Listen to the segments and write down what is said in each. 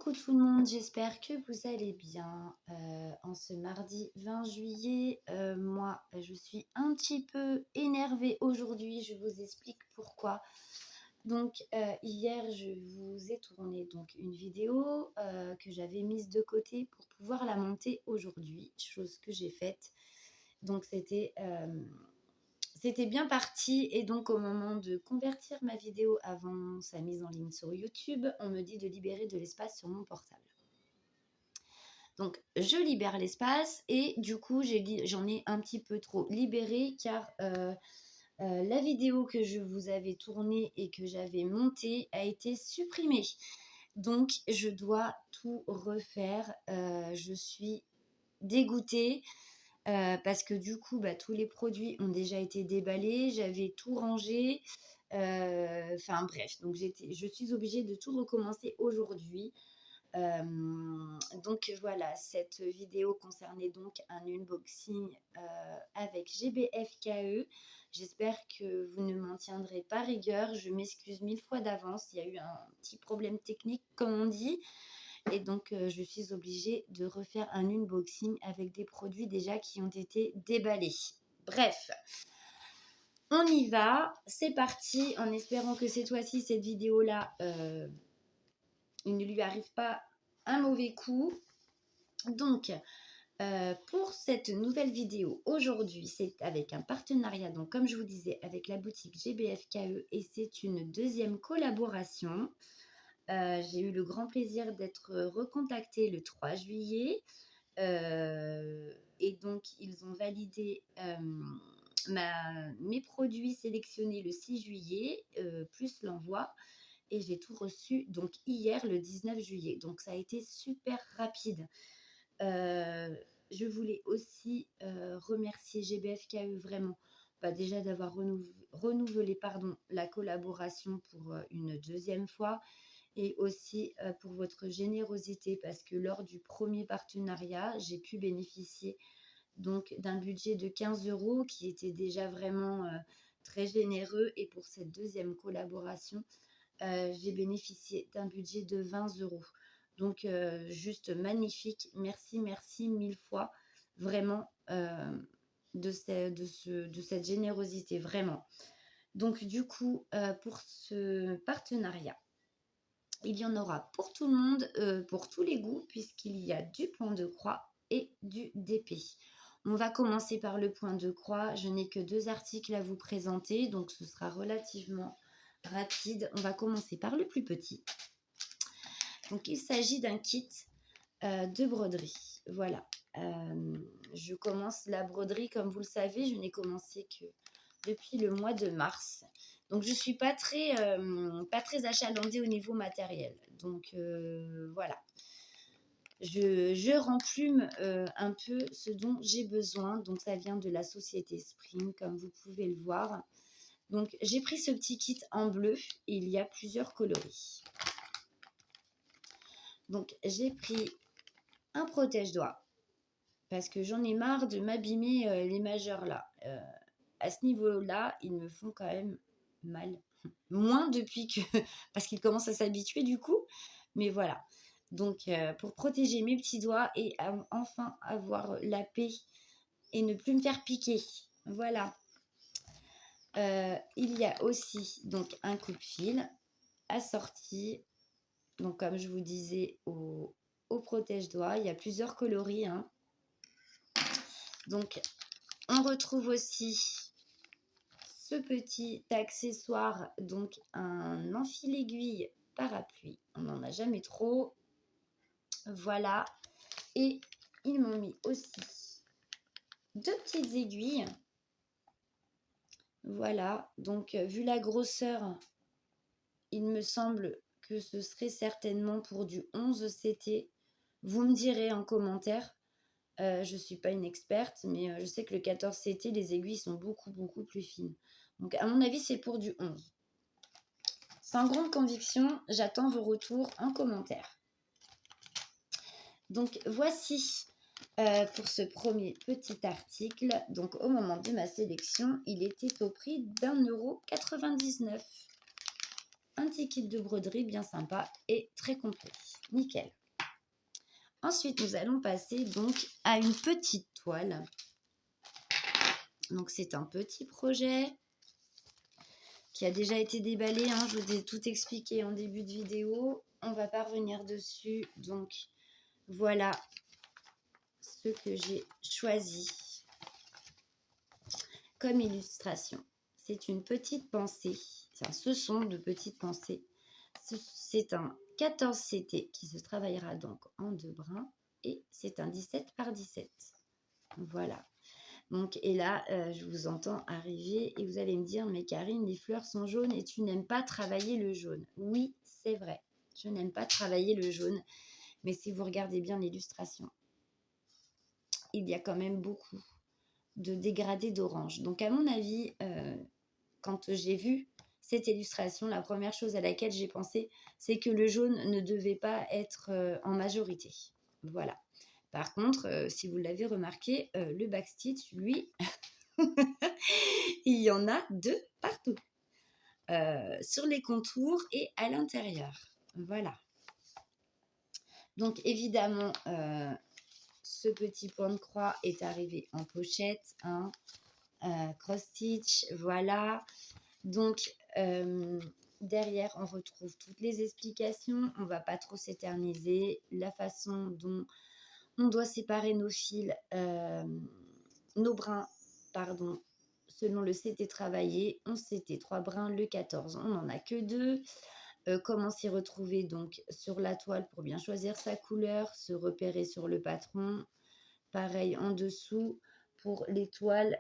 Coucou tout le monde, j'espère que vous allez bien. En ce mardi 20 juillet, moi je suis un petit peu énervée aujourd'hui, je vous explique pourquoi. Donc hier je vous ai tourné donc une vidéo que j'avais mise de côté pour pouvoir la monter aujourd'hui, chose que j'ai faite. Donc c'était bien parti et donc au moment de convertir ma vidéo avant sa mise en ligne sur YouTube, on me dit de libérer de l'espace sur mon portable. Donc je libère l'espace et du coup j'en ai un petit peu trop libéré car la vidéo que je vous avais tournée et que j'avais montée a été supprimée. Donc je dois tout refaire. Je suis dégoûtée. Parce que du coup, tous les produits ont déjà été déballés, j'avais tout rangé. Enfin bref, donc je suis obligée de tout recommencer aujourd'hui. Donc voilà, cette vidéo concernait donc un unboxing avec GBFKE. J'espère que vous ne m'en tiendrez pas rigueur. Je m'excuse 1000 fois d'avance. Il y a eu un petit problème technique, comme on dit. Et donc, je suis obligée de refaire un unboxing avec des produits déjà qui ont été déballés. Bref, on y va. C'est parti, en espérant que cette fois-ci, cette vidéo-là, il ne lui arrive pas un mauvais coup. Donc, pour cette nouvelle vidéo, aujourd'hui, c'est avec un partenariat, donc comme je vous disais, avec la boutique GBFKE et c'est une deuxième collaboration. J'ai eu le grand plaisir d'être recontactée le 3 juillet et donc ils ont validé mes produits sélectionnés le 6 juillet, plus l'envoi. Et j'ai tout reçu donc hier le 19 juillet. Donc ça a été super rapide. Je voulais aussi remercier GBFKE vraiment. Déjà d'avoir renouvelé la collaboration pour une deuxième fois et aussi pour votre générosité parce que lors du premier partenariat, j'ai pu bénéficier donc d'un budget de 15 € qui était déjà vraiment très généreux et pour cette deuxième collaboration, j'ai bénéficié d'un budget de 20 €. Donc juste magnifique, merci 1000 fois vraiment de cette générosité, vraiment. Donc du coup, pour ce partenariat, il y en aura pour tout le monde, pour tous les goûts, puisqu'il y a du point de croix et du DP. On va commencer par le point de croix. Je n'ai que 2 articles à vous présenter, donc ce sera relativement rapide. On va commencer par le plus petit. Donc il s'agit d'un kit de broderie. Voilà. Je commence la broderie, comme vous le savez, je n'ai commencé que depuis le mois de mars. Donc, je ne suis pas très achalandée au niveau matériel. Donc, voilà. Je remplume un peu ce dont j'ai besoin. Donc, ça vient de la société Spring, comme vous pouvez le voir. Donc, j'ai pris ce petit kit en bleu et il y a plusieurs coloris. Donc, j'ai pris un protège-doigts parce que j'en ai marre de m'abîmer les majeurs là. À ce niveau-là, ils me font quand même mal. Moins depuis que... parce qu'ils commencent à s'habituer du coup. Mais voilà. Donc, pour protéger mes petits doigts et enfin avoir la paix et ne plus me faire piquer. Voilà. Il y a aussi donc un coupe-fil assorti. Donc, comme je vous disais, au protège-doigts. Il y a plusieurs coloris. Hein. Donc, on retrouve aussi ce petit accessoire, donc un enfile-aiguille parapluie. On n'en a jamais trop. Voilà. Et ils m'ont mis aussi 2 petites aiguilles. Voilà. Donc, vu la grosseur, il me semble que ce serait certainement pour du 11 CT. Vous me direz en commentaire. Je ne suis pas une experte, mais je sais que le 14 CT, les aiguilles sont beaucoup plus fines. Donc, à mon avis, c'est pour du 11. Sans grande conviction, j'attends vos retours en commentaire. Donc, voici pour ce premier petit article. Donc, au moment de ma sélection, il était au prix d'1,99 €. Un petit kit de broderie bien sympa et très complet. Nickel. Ensuite, nous allons passer donc à une petite toile. Donc, c'est un petit projet qui a déjà été déballé, hein, je vous ai tout expliqué en début de vidéo. On va pas revenir dessus. Donc, voilà ce que j'ai choisi comme illustration. C'est une petite pensée. Enfin, ce sont de petites pensées. C'est un 14 CT qui se travaillera donc en 2 brins. Et c'est un 17 par 17. Voilà. Donc, et là, je vous entends arriver et vous allez me dire, mais Karine, les fleurs sont jaunes et tu n'aimes pas travailler le jaune. Oui, c'est vrai, je n'aime pas travailler le jaune, mais si vous regardez bien l'illustration, il y a quand même beaucoup de dégradés d'orange. Donc, à mon avis, quand j'ai vu cette illustration, la première chose à laquelle j'ai pensé, c'est que le jaune ne devait pas être en majorité. Voilà. Par contre, si vous l'avez remarqué, le backstitch, lui, il y en a de partout, sur les contours et à l'intérieur. Voilà. Donc évidemment, ce petit point de croix est arrivé en pochette, hein, cross-stitch, voilà. Donc derrière, on retrouve toutes les explications. On ne va pas trop s'éterniser. La façon dont on doit séparer nos fils, nos brins, pardon, selon le CT travaillé. 11 CT, 3 brins, le 14. On n'en a que 2. Comment s'y retrouver donc sur la toile pour bien choisir sa couleur, se repérer sur le patron. Pareil en dessous pour les toiles.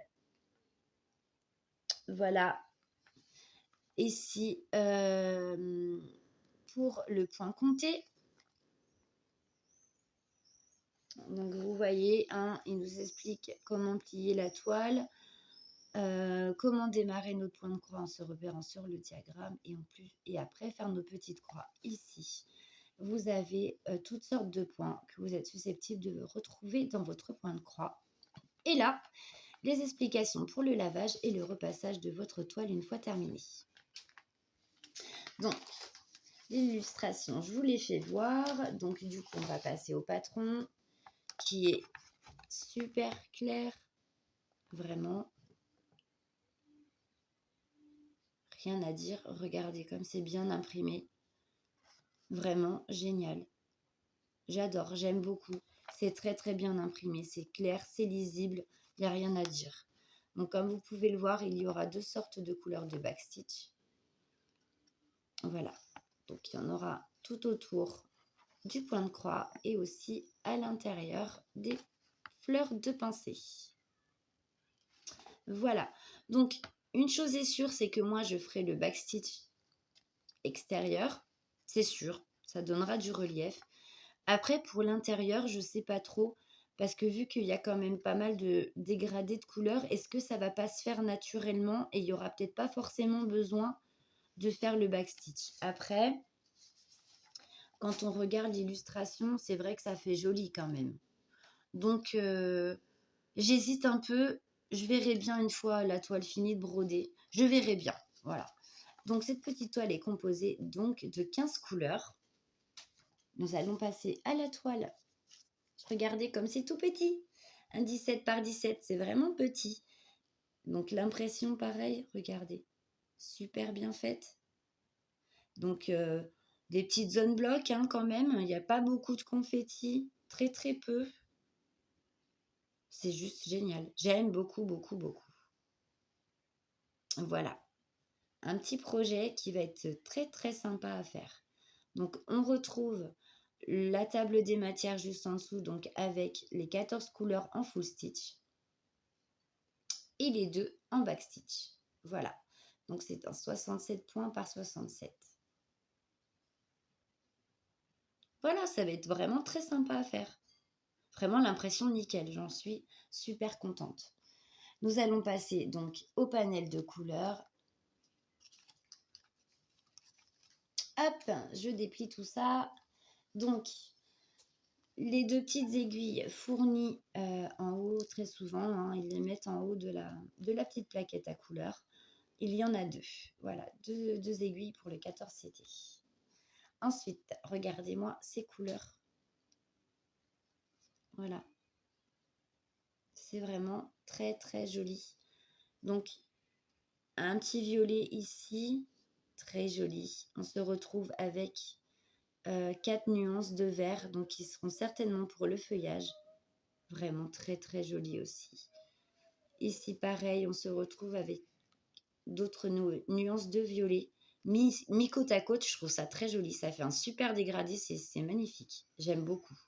Voilà. Ici, pour le point compté. Donc vous voyez, hein, il nous explique comment plier la toile, comment démarrer notre point de croix en se repérant sur le diagramme et après faire nos petites croix. Ici, vous avez toutes sortes de points que vous êtes susceptibles de retrouver dans votre point de croix. Et là, les explications pour le lavage et le repassage de votre toile une fois terminée. Donc, l'illustration, je vous l'ai fait voir. Donc, du coup, on va passer au patron qui est super clair. Vraiment, rien à dire. Regardez comme c'est bien imprimé. Vraiment génial. J'adore, j'aime beaucoup. C'est très très bien imprimé. C'est clair, c'est lisible. Il n'y a rien à dire. Donc, comme vous pouvez le voir, il y aura 2 sortes de couleurs de backstitch. Voilà. Donc, il y en aura tout autour du point de croix et aussi à l'intérieur des fleurs de pensée. Voilà. Donc, une chose est sûre, c'est que moi, je ferai le backstitch extérieur. C'est sûr, ça donnera du relief. Après, pour l'intérieur, je ne sais pas trop, parce que vu qu'il y a quand même pas mal de dégradés de couleurs, est-ce que ça ne va pas se faire naturellement et il n'y aura peut-être pas forcément besoin de faire le backstitch. Après, quand on regarde l'illustration, c'est vrai que ça fait joli quand même. Donc, j'hésite un peu. Je verrai bien une fois la toile finie de broder. Je verrai bien. Voilà. Donc, cette petite toile est composée donc de 15 couleurs. Nous allons passer à la toile. Regardez comme c'est tout petit. Un 17 par 17, c'est vraiment petit. Donc, l'impression, pareil, regardez. Super bien faite. Donc, des petites zones blocs hein, quand même. Il n'y a pas beaucoup de confettis. Très, très peu. C'est juste génial. J'aime beaucoup, beaucoup, beaucoup. Voilà. Un petit projet qui va être très, très sympa à faire. Donc, on retrouve la table des matières juste en dessous, donc avec les 14 couleurs en full stitch. Et les 2 en backstitch. Voilà. Donc, c'est un 67 points par 67. Voilà, ça va être vraiment très sympa à faire. Vraiment l'impression nickel, j'en suis super contente. Nous allons passer donc au panel de couleurs. Hop, je déplie tout ça. Donc, les 2 petites aiguilles fournies en haut, très souvent, hein, ils les mettent en haut de la petite plaquette à couleurs. Il y en a 2. Voilà, 2 aiguilles pour le 14 CT. Ensuite, regardez-moi ces couleurs. Voilà, c'est vraiment très très joli. Donc, un petit violet ici, très joli. On se retrouve avec 4 nuances de vert, donc qui seront certainement pour le feuillage. Vraiment très très joli aussi. Ici, pareil, on se retrouve avec d'autres nuances de violet. Mis côte à côte, je trouve ça très joli. Ça fait un super dégradé, c'est magnifique. J'aime beaucoup.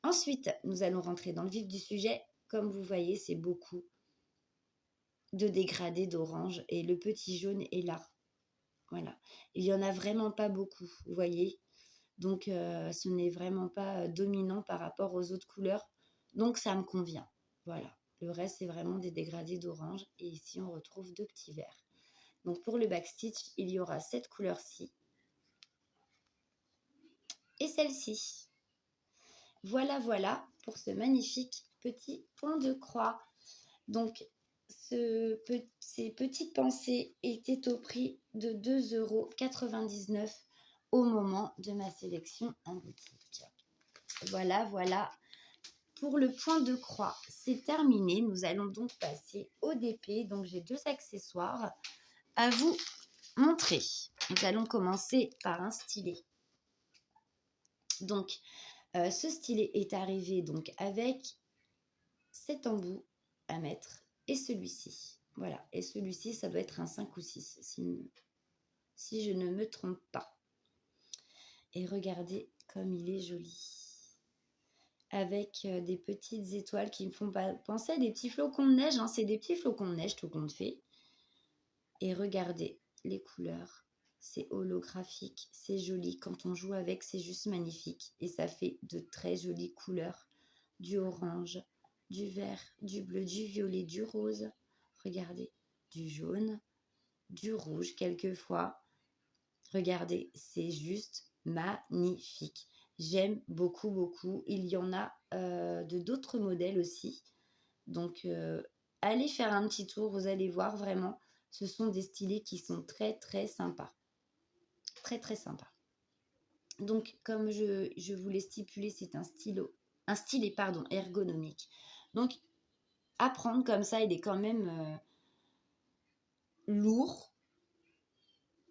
Ensuite, nous allons rentrer dans le vif du sujet. Comme vous voyez, c'est beaucoup de dégradés d'orange et le petit jaune est là. Voilà. Il n'y en a vraiment pas beaucoup, vous voyez. Donc, ce n'est vraiment pas dominant par rapport aux autres couleurs. Donc, ça me convient. Voilà. Le reste, c'est vraiment des dégradés d'orange. Et ici, on retrouve 2 petits verts. Donc, pour le backstitch, il y aura cette couleur-ci et celle-ci. Voilà, voilà pour ce magnifique petit point de croix. Donc, ces petites pensées étaient au prix de 2,99 € au moment de ma sélection en boutique. Voilà, voilà. Pour le point de croix, c'est terminé. Nous allons donc passer au DP. Donc, j'ai 2 accessoires à vous montrer. Nous allons commencer par un stylet. Donc, ce stylet est arrivé donc avec cet embout à mettre et celui-ci. Voilà. Et celui-ci, ça doit être un 5 ou 6, si je ne me trompe pas. Et regardez comme il est joli. Avec des petites étoiles qui me font penser à des petits flocons de neige. Hein. C'est des petits flocons de neige tout compte fait. Et regardez les couleurs. C'est holographique, c'est joli. Quand on joue avec, c'est juste magnifique. Et ça fait de très jolies couleurs. Du orange, du vert, du bleu, du violet, du rose. Regardez, du jaune, du rouge quelquefois. Regardez, c'est juste magnifique. J'aime beaucoup, beaucoup. Il y en a de d'autres modèles aussi. Donc, allez faire un petit tour, vous allez voir vraiment. Ce sont des stylets qui sont très, très sympas. Très, très sympas. Donc, comme je vous l'ai stipulé, c'est un stylet ergonomique. Donc, à prendre comme ça, il est quand même lourd.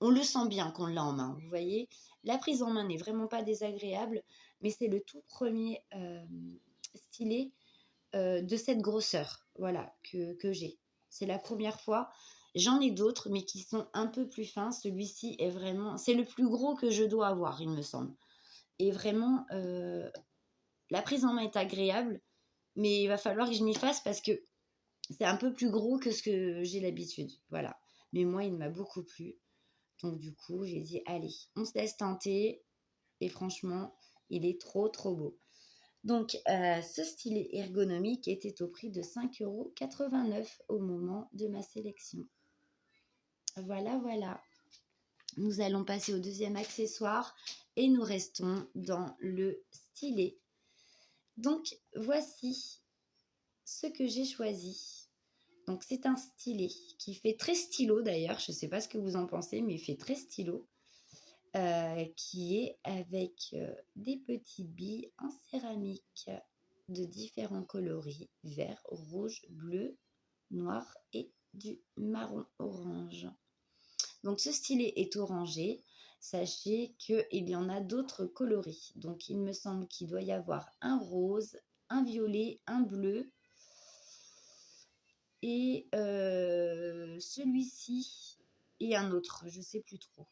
On le sent bien qu'on l'a en main, vous voyez. La prise en main n'est vraiment pas désagréable, mais c'est le tout premier stylet de cette grosseur, voilà, que j'ai. C'est la première fois. J'en ai d'autres, mais qui sont un peu plus fins. Celui-ci est vraiment... C'est le plus gros que je dois avoir, il me semble. Et vraiment, la prise en main est agréable, mais il va falloir que je m'y fasse parce que c'est un peu plus gros que ce que j'ai l'habitude. Voilà. Mais moi, il m'a beaucoup plu. Donc du coup, j'ai dit, allez, on se laisse tenter. Et franchement, il est trop, trop beau. Donc, ce stylet ergonomique était au prix de 5,89 € au moment de ma sélection. Voilà, voilà. Nous allons passer au deuxième accessoire et nous restons dans le stylet. Donc, voici ce que j'ai choisi. Donc, c'est un stylet qui fait très stylo d'ailleurs. Je ne sais pas ce que vous en pensez, mais il fait très stylo. Qui est avec des petites billes en céramique de différents coloris, vert, rouge, bleu, noir et du marron orange. Donc ce stylet est orangé. Sachez qu'il y en a d'autres coloris. Donc il me semble qu'il doit y avoir un rose, un violet, un bleu et celui-ci et un autre, je ne sais plus trop.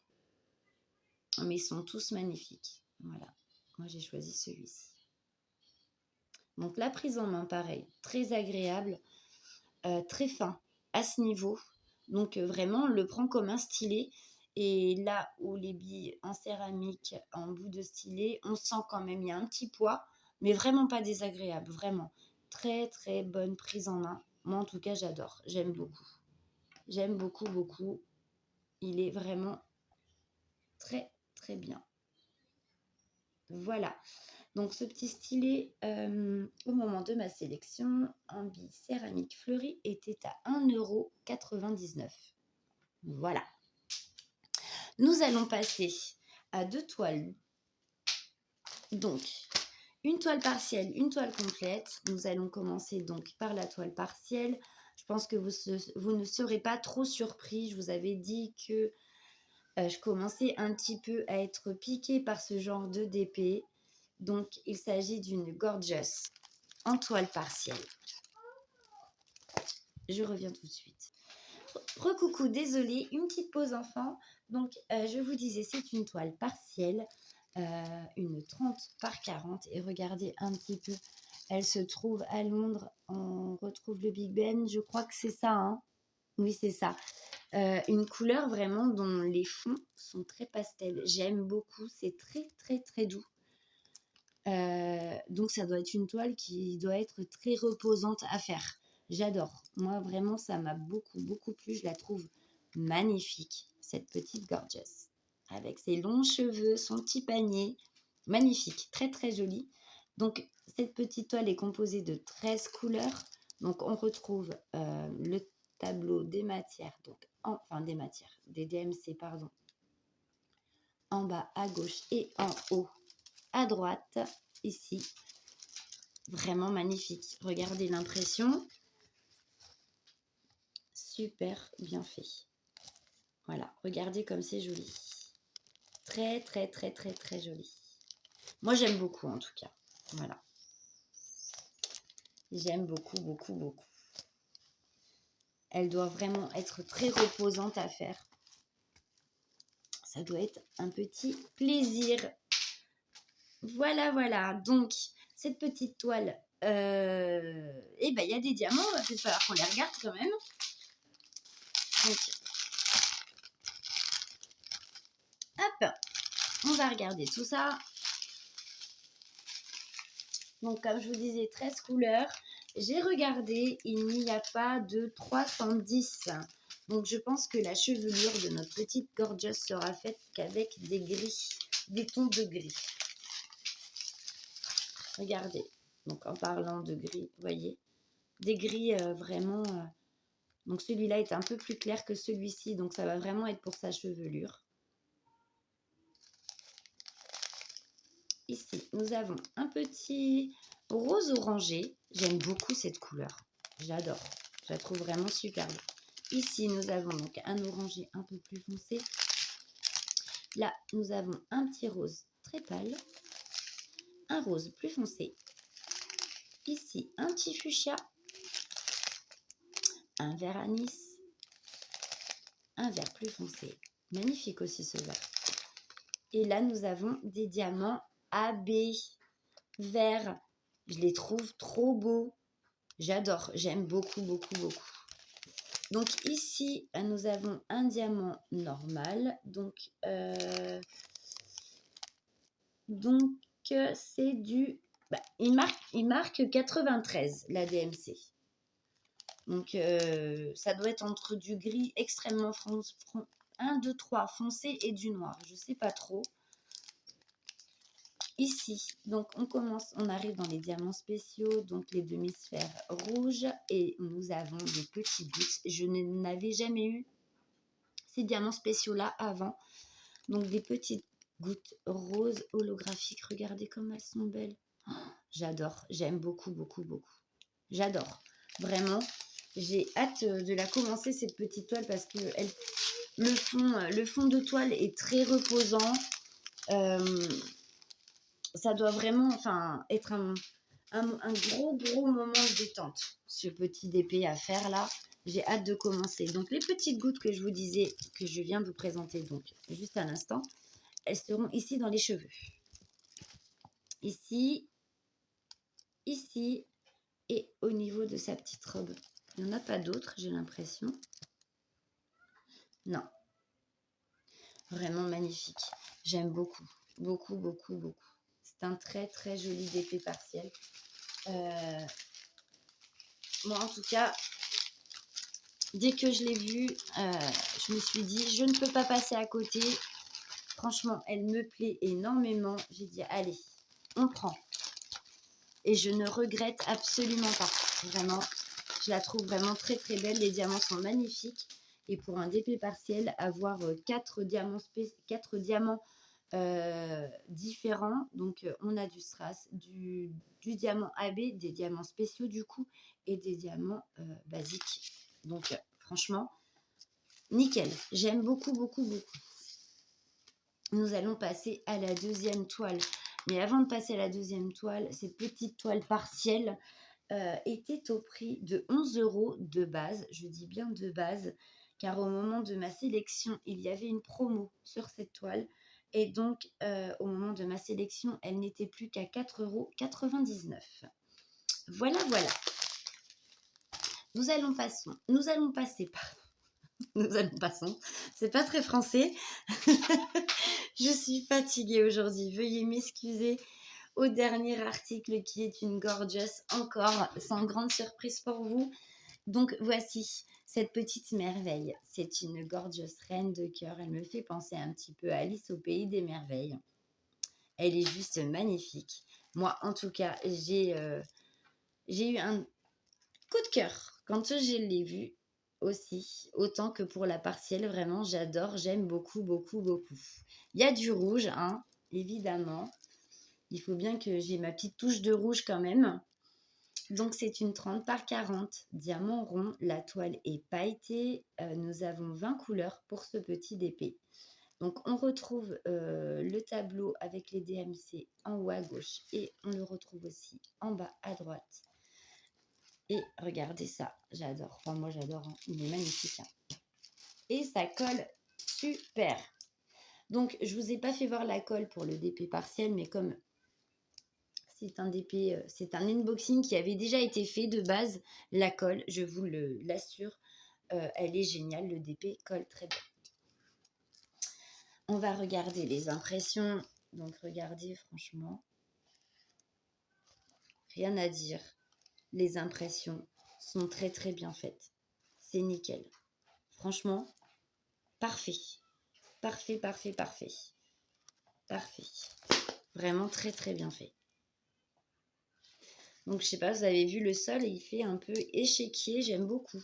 Mais ils sont tous magnifiques. Voilà. Moi, j'ai choisi celui-ci. Donc, la prise en main, pareil, très agréable, très fin à ce niveau. Donc, vraiment, on le prend comme un stylet. Et là où les billes en céramique, en bout de stylet, on sent quand même, il y a un petit poids, mais vraiment pas désagréable. Vraiment. Très, très bonne prise en main. Moi, en tout cas, j'adore. J'aime beaucoup. J'aime beaucoup, beaucoup. Il est vraiment très, très bien. Voilà, donc ce petit stylet, au moment de ma sélection, en bille céramique fleurie, était à 1,99 €. Voilà. Nous allons passer à 2 toiles. Donc, Une toile partielle, une toile complète. Nous allons commencer donc par la toile partielle. Je pense que vous ne serez pas trop surpris. Je vous avais dit que je commençais un petit peu à être piquée par ce genre de DP. Donc, il s'agit d'une Gorgeous en toile partielle. Je reviens tout de suite. Recoucou, désolée, une petite pause enfant. Donc, je vous disais, c'est une toile partielle, une 30 par 40. Et regardez un petit peu, elle se trouve à Londres. On retrouve le Big Ben, je crois que c'est ça, hein. Oui, c'est ça. Une couleur vraiment dont les fonds sont très pastels. J'aime beaucoup, c'est très très très doux. Donc ça doit être une toile qui doit être très reposante à faire. J'adore. Moi vraiment ça m'a beaucoup beaucoup plu. Je la trouve magnifique, cette petite Gorgeous. Avec ses longs cheveux, son petit panier. Magnifique, très très jolie. Donc cette petite toile est composée de 13 couleurs. Donc on retrouve le tableau des matières, donc des DMC, pardon, en bas à gauche et en haut à droite, ici. Vraiment magnifique. Regardez l'impression. Super bien fait. Voilà, regardez comme c'est joli. Très, très, très, très, très joli. Moi, j'aime beaucoup en tout cas. Voilà. J'aime beaucoup, beaucoup, beaucoup. Elle doit vraiment être très reposante à faire. Ça doit être un petit plaisir. Voilà, voilà. Donc, cette petite toile, eh ben, il y a des diamants. Il va peut-être falloir qu'on les regarde quand même. Donc, hop, on va regarder tout ça. Donc, comme je vous disais, 13 couleurs. J'ai regardé, il n'y a pas de 310. Donc, je pense que la chevelure de notre petite Gorgeous sera faite qu'avec des gris, des tons de gris. Regardez. Donc, en parlant de gris, vous voyez, des gris vraiment... donc, celui-là est un peu plus clair que celui-ci. Donc, ça va vraiment être pour sa chevelure. Ici, nous avons un petit rose orangé. J'aime beaucoup cette couleur. J'adore. Je la trouve vraiment superbe. Ici, nous avons donc un orangé un peu plus foncé. Là, nous avons un petit rose très pâle. Un rose plus foncé. Ici, un petit fuchsia. Un vert anis. Un vert plus foncé. Magnifique aussi ce vert. Et là, nous avons des diamants AB vert. Je les trouve trop beaux. J'adore. J'aime beaucoup, beaucoup, beaucoup. Donc ici, nous avons un diamant normal. Donc c'est du... il marque 93, la DMC. Donc ça doit être entre du gris extrêmement 1, 2, 3 foncé et du noir. Je ne sais pas trop. Ici, donc on arrive dans les diamants spéciaux, donc les demi-sphères rouges, et nous avons des petits gouttes. Je n'avais jamais eu ces diamants spéciaux-là avant. Donc des petites gouttes roses holographiques. Regardez comme elles sont belles. Oh, j'adore, j'aime beaucoup, beaucoup, beaucoup. J'adore, vraiment. J'ai hâte de la commencer, cette petite toile, parce que le fond de toile est très reposant. Ça doit vraiment être un gros moment de détente, ce petit DP à faire là. J'ai hâte de commencer. Donc les petites gouttes que je vous disais, que je viens de vous présenter donc juste à l'instant, elles seront ici dans les cheveux. Ici, ici et au niveau de sa petite robe. Il n'y en a pas d'autres, j'ai l'impression. Non. Vraiment magnifique. J'aime beaucoup, beaucoup, beaucoup, beaucoup. C'est un très, très joli DP partiel. Moi, en tout cas, dès que je l'ai vue, je me suis dit, je ne peux pas passer à côté. Franchement, elle me plaît énormément. J'ai dit, allez, on prend. Et je ne regrette absolument pas. Vraiment, je la trouve vraiment très, très belle. Les diamants sont magnifiques. Et pour un DP partiel, avoir 4 diamants différents. Donc, on a du strass, du diamant AB, des diamants spéciaux du coup, et des diamants basiques. Donc, franchement, nickel. J'aime beaucoup, beaucoup, beaucoup. Nous allons passer à la deuxième toile. Mais avant de passer à la deuxième toile, cette petite toile partielle était au prix de 11 € de base. Je dis bien de base, car au moment de ma sélection, il y avait une promo sur cette toile. Et donc, au moment de ma sélection, elle n'était plus qu'à 4,99 €. Voilà, voilà. Nous allons passer, c'est pas très français. Je suis fatiguée aujourd'hui, veuillez m'excuser. Au dernier article qui est une gorgeous encore, sans grande surprise pour vous. Donc voici cette petite merveille. C'est une gorgeous reine de cœur. Elle me fait penser un petit peu à Alice au pays des merveilles. Elle est juste magnifique. Moi, en tout cas, j'ai eu un coup de cœur quand je l'ai vue aussi. Autant que pour la partielle, vraiment, j'adore. J'aime beaucoup, beaucoup, beaucoup. Il y a du rouge, hein, évidemment. Il faut bien que j'ai ma petite touche de rouge quand même. Donc, c'est une 30 par 40, diamant rond. La toile est pailletée. Nous avons 20 couleurs pour ce petit DP. Donc, on retrouve le tableau avec les DMC en haut à gauche et on le retrouve aussi en bas à droite. Et regardez ça, j'adore. Enfin, moi, j'adore. Hein. Il est magnifique. Hein. Et ça colle super. Donc, je ne vous ai pas fait voir la colle pour le DP partiel, mais comme c'est un DP, c'est un unboxing qui avait déjà été fait de base. La colle, je vous l'assure, elle est géniale. Le DP colle très bien. On va regarder les impressions. Donc, regardez, franchement, rien à dire. Les impressions sont très, très bien faites. C'est nickel. Franchement, parfait. Parfait, parfait, parfait. Parfait. Vraiment très, très bien fait. Donc, je sais pas, vous avez vu le sol, il fait un peu échiquier. J'aime beaucoup.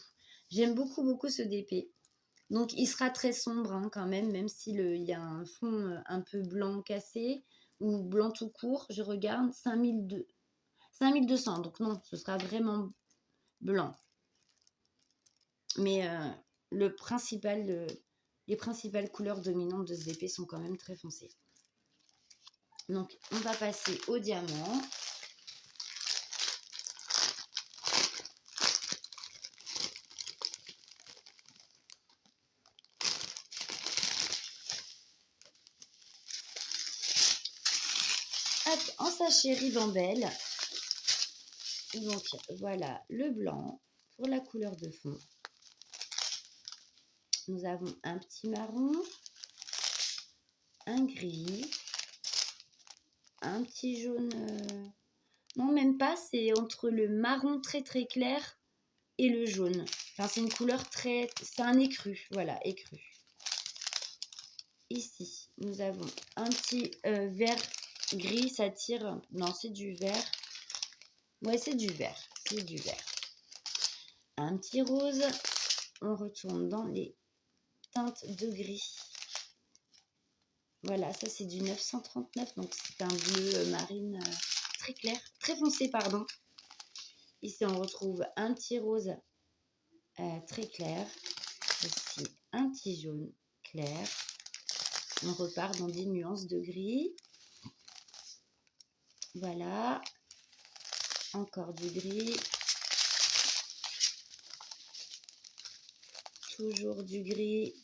J'aime beaucoup, beaucoup ce DP. Donc, il sera très sombre hein, quand même s'il y a un fond un peu blanc cassé ou blanc tout court. Je regarde, 5200. Donc, non, ce sera vraiment blanc. Mais les principales couleurs dominantes de ce DP sont quand même très foncées. Donc, on va passer au diamant. Hop, en sachet ribambelle. Donc, voilà le blanc pour la couleur de fond. Nous avons un petit marron, un gris, un petit jaune. Non, même pas, c'est entre le marron très très clair et le jaune. Enfin, c'est une couleur très... C'est un écru, voilà, écru. Ici, nous avons un petit vert gris, ça tire... Non, c'est du vert. Ouais, c'est du vert, c'est du vert. Un petit rose. On retourne dans les teintes de gris. Voilà, ça c'est du 939, donc c'est un bleu marine très clair, très foncé, pardon. Ici, on retrouve un petit rose très clair. Ici, un petit jaune clair. On repart dans des nuances de gris. Voilà. Encore du gris. Toujours du gris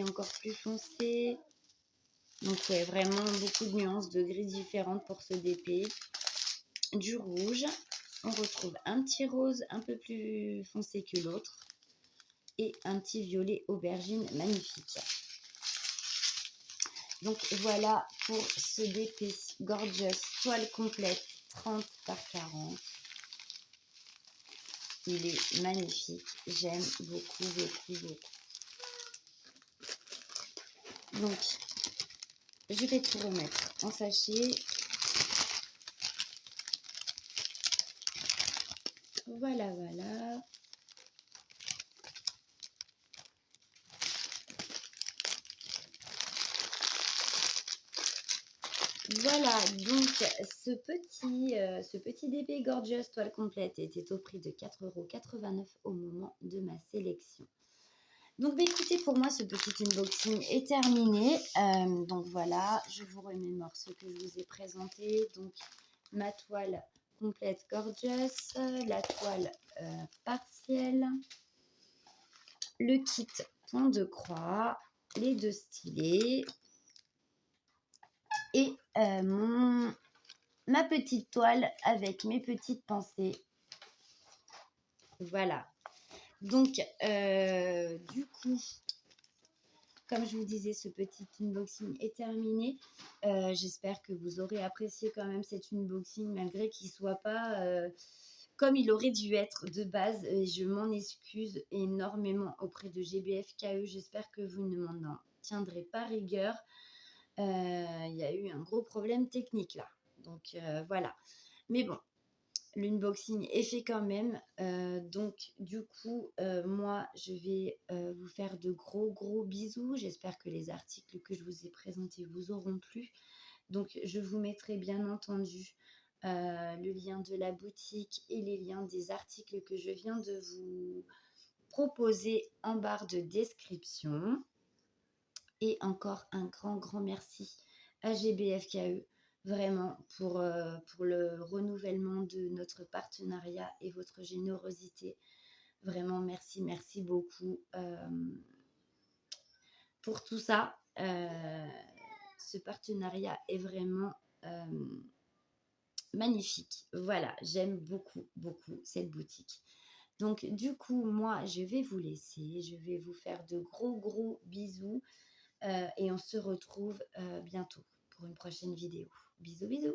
encore plus foncé. Donc, ouais, vraiment beaucoup de nuances de gris différentes pour ce DP. Du rouge. On retrouve un petit rose un peu plus foncé que l'autre. Et un petit violet aubergine magnifique. Donc voilà pour ce DP Gorgeous toile complète 30 par 40. Il est magnifique. J'aime beaucoup, beaucoup, beaucoup. Donc, je vais tout remettre en sachet. Voilà, voilà. Voilà, donc ce petit DP Gorgeous toile complète était au prix de 4,89 € au moment de ma sélection. Donc, bah, écoutez, pour moi, ce petit unboxing est terminé. Donc voilà, je vous remémore ce que je vous ai présenté. Donc, ma toile complète Gorgeous, la toile partielle, le kit point de croix, les 2 stylets et ma petite toile avec mes petites pensées. Voilà. Donc, du coup, comme je vous disais, ce petit unboxing est terminé. J'espère que vous aurez apprécié quand même cet unboxing, malgré qu'il ne soit pas comme il aurait dû être de base. Et je m'en excuse énormément auprès de GBFKE. J'espère que vous ne m'en tiendrez pas rigueur. Il y a eu un gros problème technique là. Donc, voilà. Mais bon, l'unboxing est fait quand même. Donc, du coup, moi, je vais vous faire de gros bisous. J'espère que les articles que je vous ai présentés vous auront plu. Donc, je vous mettrai bien entendu le lien de la boutique et les liens des articles que je viens de vous proposer en barre de description. Et encore un grand merci à GBFKE, vraiment, pour le renouvellement de notre partenariat et votre générosité. Vraiment, merci beaucoup pour tout ça. Ce partenariat est vraiment magnifique. Voilà, j'aime beaucoup cette boutique. Donc, du coup, moi, je vais vous laisser. Je vais vous faire de gros bisous. Et on se retrouve bientôt pour une prochaine vidéo. Bisous.